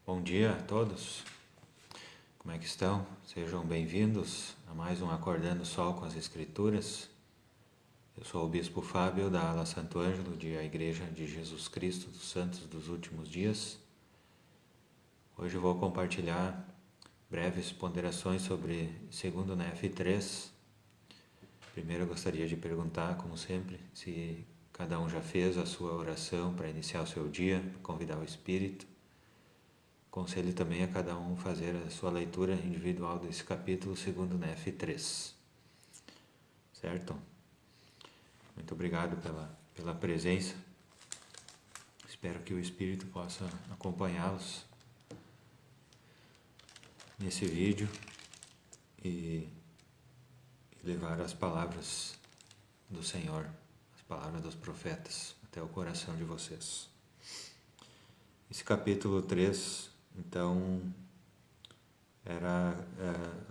Bom dia a todos, como é que estão? Sejam bem-vindos a mais um Acordando o Sol com as Escrituras. Eu sou o Bispo Fábio da Ala Santo Ângelo, da Igreja de Jesus Cristo dos Santos dos Últimos Dias. Hoje eu vou compartilhar breves ponderações sobre 2º Nef 3. Primeiro eu gostaria de perguntar, como sempre, se cada um já fez a sua oração para iniciar o seu dia, convidar o Espírito. Aconselho também a cada um fazer a sua leitura individual desse capítulo 2º Nef 3. Certo? Muito obrigado pela presença. Espero que o Espírito possa acompanhá-los nesse vídeo e levar as palavras do Senhor, as palavras dos profetas, até o coração de vocês. Esse capítulo 3, então,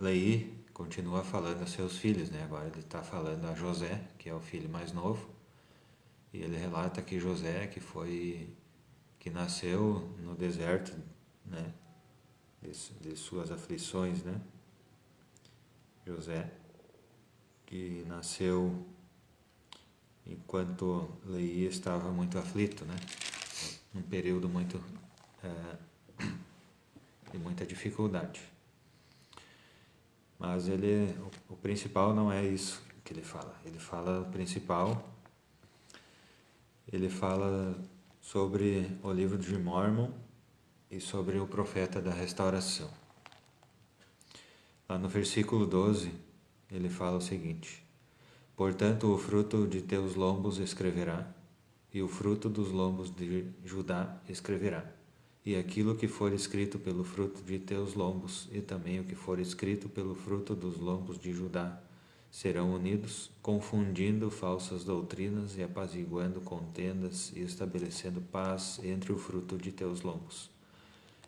Leí continua falando a seus filhos, né? Agora ele está falando a José, que é o filho mais novo, e ele relata que José, que nasceu no deserto, né? De suas aflições, né? José, que nasceu enquanto Leí estava muito aflito, né? Um período de muita dificuldade. Mas o principal não é isso que ele fala. Ele fala sobre o livro de Mórmon e sobre o profeta da restauração. Lá no versículo 12, ele fala o seguinte: portanto, o fruto de teus lombos escreverá, e o fruto dos lombos de Judá escreverá. E aquilo que for escrito pelo fruto de teus lombos, e também o que for escrito pelo fruto dos lombos de Judá, serão unidos, confundindo falsas doutrinas e apaziguando contendas e estabelecendo paz entre o fruto de teus lombos,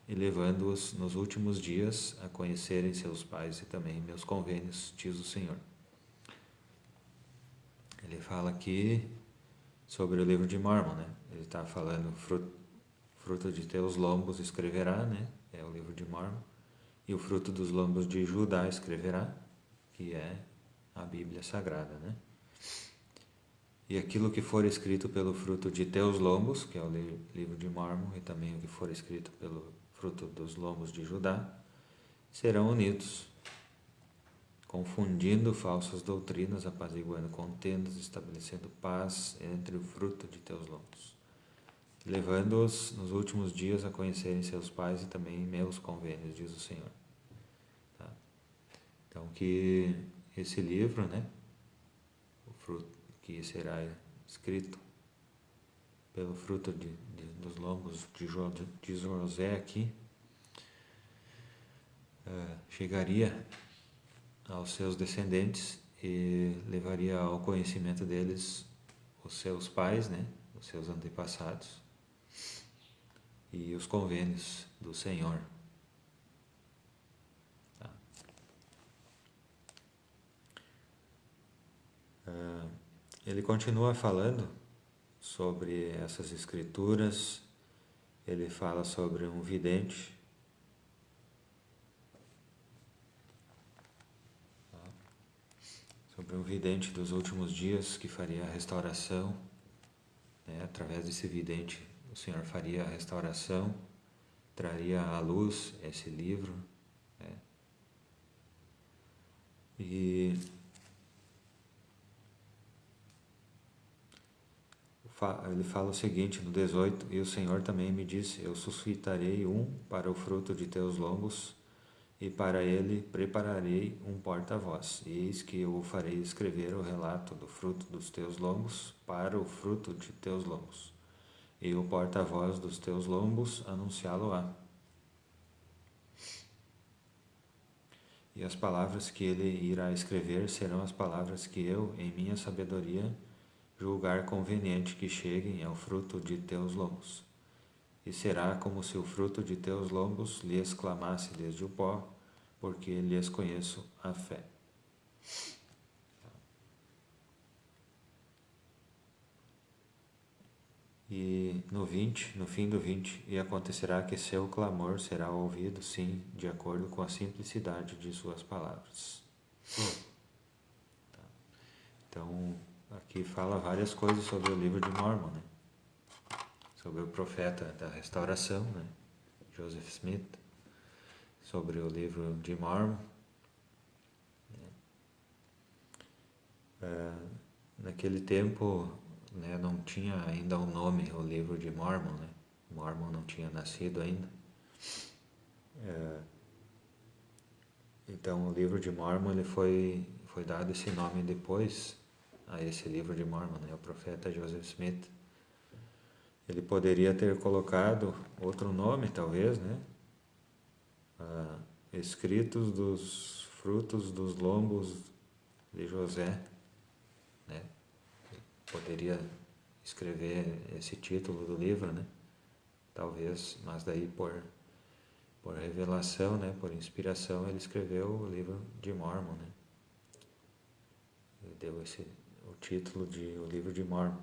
e levando-os nos últimos dias a conhecerem seus pais e também meus convênios, diz o Senhor. Ele fala aqui sobre o livro de Mórmon, né? Ele está falando fruto de teus lombos escreverá, né? É o livro de Mórmon. E o fruto dos lombos de Judá escreverá, que é a Bíblia Sagrada, né? E aquilo que for escrito pelo fruto de teus lombos, que é o livro de Mórmon, e também o que for escrito pelo fruto dos lombos de Judá, serão unidos, confundindo falsas doutrinas, apaziguando contendas, estabelecendo paz entre o fruto de teus lombos, levando-os nos últimos dias a conhecerem seus pais e também meus convênios, diz o Senhor. Tá? Então, que esse livro, né, o fruto que será escrito pelo fruto dos lombos de José aqui, chegaria aos seus descendentes e levaria ao conhecimento deles os seus pais, né, os seus antepassados, e os convênios do Senhor. Tá? Ele continua falando sobre essas escrituras. Ele fala sobre um vidente, dos últimos dias que faria a restauração, né? Através desse vidente o Senhor faria a restauração, traria à luz esse livro, né? E ele fala o seguinte no 18: e o Senhor também me disse: eu suscitarei um para o fruto de teus lombos, e para ele prepararei um porta-voz. E eis que eu o farei escrever o relato do fruto dos teus lombos para o fruto de teus lombos, e o porta-voz dos teus lombos anunciá-lo-á. E as palavras que ele irá escrever serão as palavras que eu, em minha sabedoria, julgar conveniente que cheguem ao fruto de teus lombos. E será como se o fruto de teus lombos lhes clamasse desde o pó, porque lhes conheço a fé. E no 20, no fim do 20, e acontecerá que seu clamor será ouvido, sim, de acordo com a simplicidade de suas palavras. Tá. Então, aqui fala várias coisas sobre o livro de Mormon, né? Sobre o profeta da restauração, né? Joseph Smith, sobre o livro de Mormon. Naquele tempo, né, não tinha ainda um nome, o livro de Mormon, né? Mormon não tinha nascido ainda. Então, o livro de Mormon ele foi dado esse nome depois a esse livro de Mormon, né? O profeta Joseph Smith. Ele poderia ter colocado outro nome, talvez, né? Escritos dos frutos dos lombos de José, né? Poderia escrever esse título do livro, né? Talvez, mas daí por revelação, né? Por inspiração, ele escreveu o livro de Mormon, né? Ele deu o título de o livro de Mormon.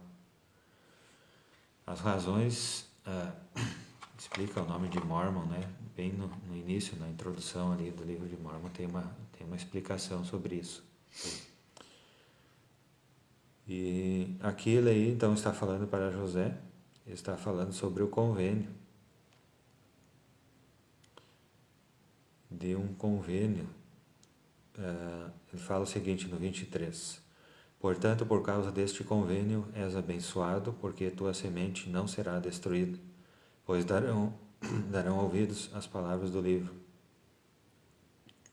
As razões explica o nome de Mormon, né? Bem no início, na introdução ali do livro de Mormon, tem uma explicação sobre isso. E aqui ele aí, então, está falando para José, está falando sobre o convênio, de um convênio. Ele fala o seguinte no 23: Portanto, por causa deste convênio és abençoado, porque tua semente não será destruída, pois darão ouvidos às palavras do livro.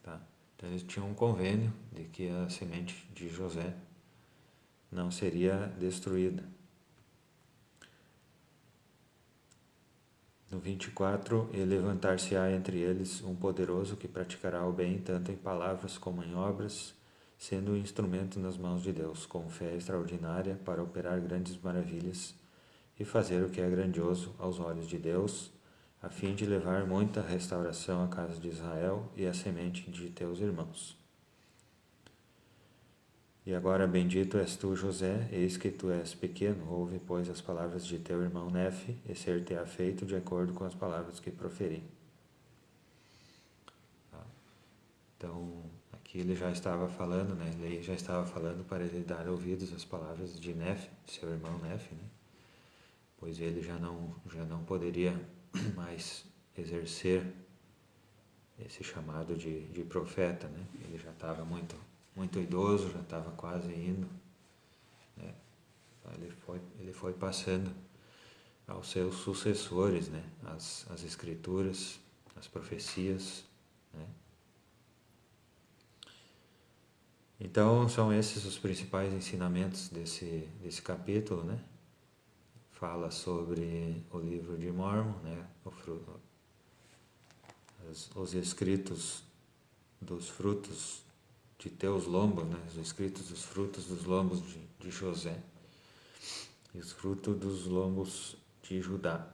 Tá? Então eles tinham um convênio de que a semente de José não seria destruída. No 24, e levantar-se-á entre eles um poderoso que praticará o bem tanto em palavras como em obras, sendo um instrumento nas mãos de Deus, com fé extraordinária para operar grandes maravilhas e fazer o que é grandioso aos olhos de Deus, a fim de levar muita restauração à casa de Israel e à semente de teus irmãos. E agora bendito és tu, José, eis que tu és pequeno, ouve, pois, as palavras de teu irmão Nefe, e ser-te-á feito de acordo com as palavras que proferi. Então, aqui ele já estava falando, né? Ele já estava falando para ele dar ouvidos às palavras de Nefe, seu irmão Nefe, né? Pois ele já não poderia mais exercer esse chamado de profeta, né? Ele já estava muito idoso, já estava quase indo, né? Ele foi passando aos seus sucessores, né? As escrituras, as profecias, né? Então são esses os principais ensinamentos desse capítulo, né? Fala sobre o livro de Mormon, né? Os escritos dos frutos de teus lombos, né? Os escritos dos frutos dos lombos de José e os frutos dos lombos de Judá,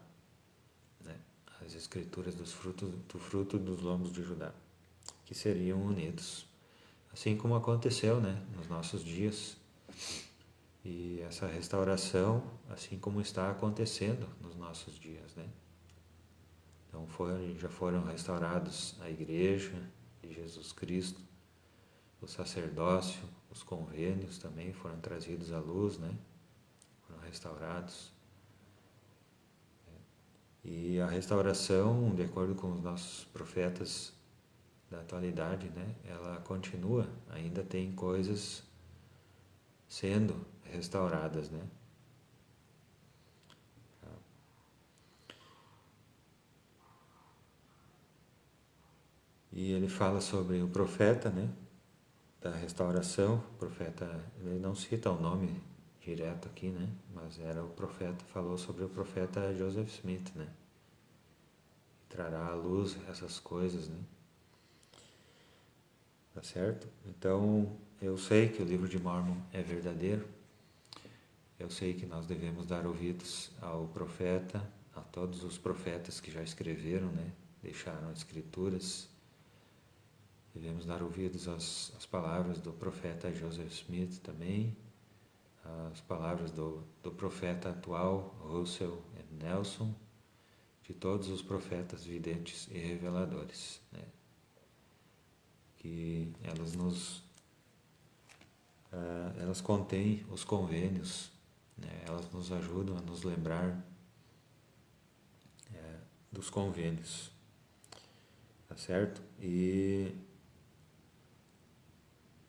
né? As escrituras do fruto dos lombos de Judá, que seriam unidos, assim como aconteceu, né? Nos nossos dias. E essa restauração, assim como está acontecendo nos nossos dias, né? Então já foram restaurados a Igreja de Jesus Cristo, o sacerdócio, os convênios também foram trazidos à luz, né? Foram restaurados. E a restauração, de acordo com os nossos profetas da atualidade, né? Ela continua, ainda tem coisas sendo restauradas, né? E ele fala sobre o profeta, né? Da restauração. O profeta, ele não cita o nome direto aqui, né? Mas era o profeta, falou sobre o profeta Joseph Smith, né? Trará à luz essas coisas, né? Tá certo? Então, eu sei que o livro de Mormon é verdadeiro. Eu sei que nós devemos dar ouvidos ao profeta, a todos os profetas que já escreveram, né? Deixaram escrituras. Devemos dar ouvidos às palavras do profeta Joseph Smith também, as palavras do profeta atual, Russell e Nelson, de todos os profetas videntes e reveladores, né? Que elas contêm os convênios, né? Elas nos ajudam a nos lembrar dos convênios, tá certo? E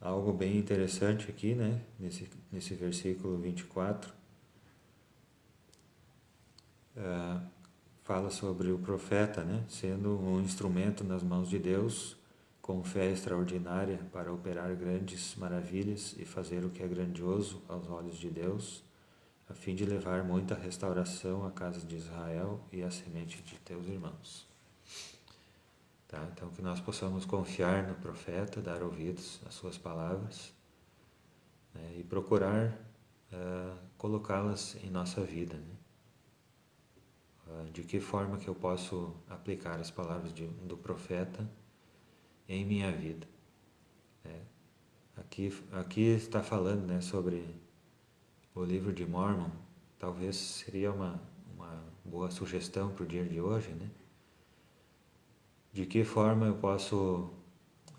algo bem interessante aqui, né? Nesse versículo 24, fala sobre o profeta, né? Sendo um instrumento nas mãos de Deus, com fé extraordinária para operar grandes maravilhas e fazer o que é grandioso aos olhos de Deus, a fim de levar muita restauração à casa de Israel e à semente de teus irmãos. Tá? Então, que nós possamos confiar no profeta, dar ouvidos às suas palavras, né? E procurar colocá-las em nossa vida, né? De que forma que eu posso aplicar as palavras do profeta em minha vida, né? Aqui está falando, né, sobre o livro de Mórmon. Talvez seria uma boa sugestão para o dia de hoje, né? De que forma eu posso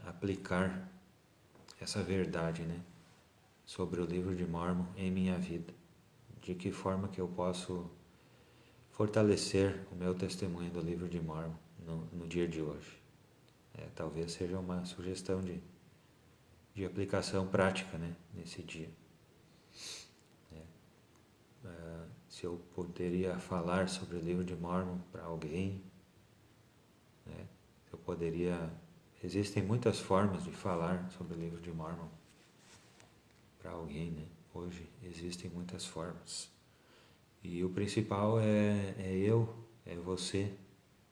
aplicar essa verdade, né, sobre o livro de Mórmon em minha vida? De que forma que eu posso fortalecer o meu testemunho do livro de Mórmon no dia de hoje? Talvez seja uma sugestão de aplicação prática, né, nesse dia. Se eu poderia falar sobre o livro de Mórmon para alguém, né, eu poderia... Existem muitas formas de falar sobre o livro de Mórmon para alguém, né? Hoje existem muitas formas. E o principal é você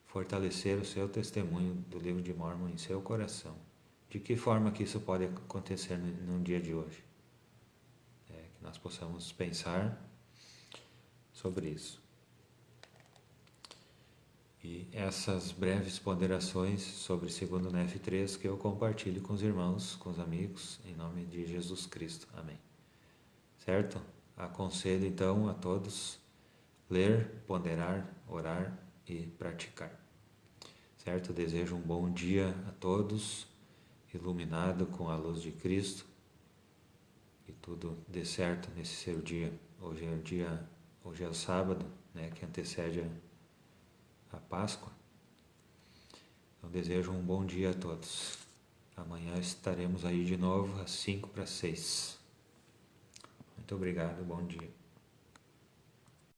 fortalecer o seu testemunho do livro de Mórmon em seu coração. De que forma que isso pode acontecer no dia de hoje? Que nós possamos pensar sobre isso. E essas breves ponderações sobre 2º Nef 3 que eu compartilho com os irmãos, com os amigos, em nome de Jesus Cristo. Amém. Certo? Aconselho então a todos ler, ponderar, orar e praticar. Certo? Desejo um bom dia a todos, iluminado com a luz de Cristo, que tudo dê certo nesse seu dia. Hoje é o sábado, né, que antecede a Páscoa. Então desejo um bom dia a todos. Amanhã estaremos aí de novo às 5 para 6. Muito obrigado, bom dia.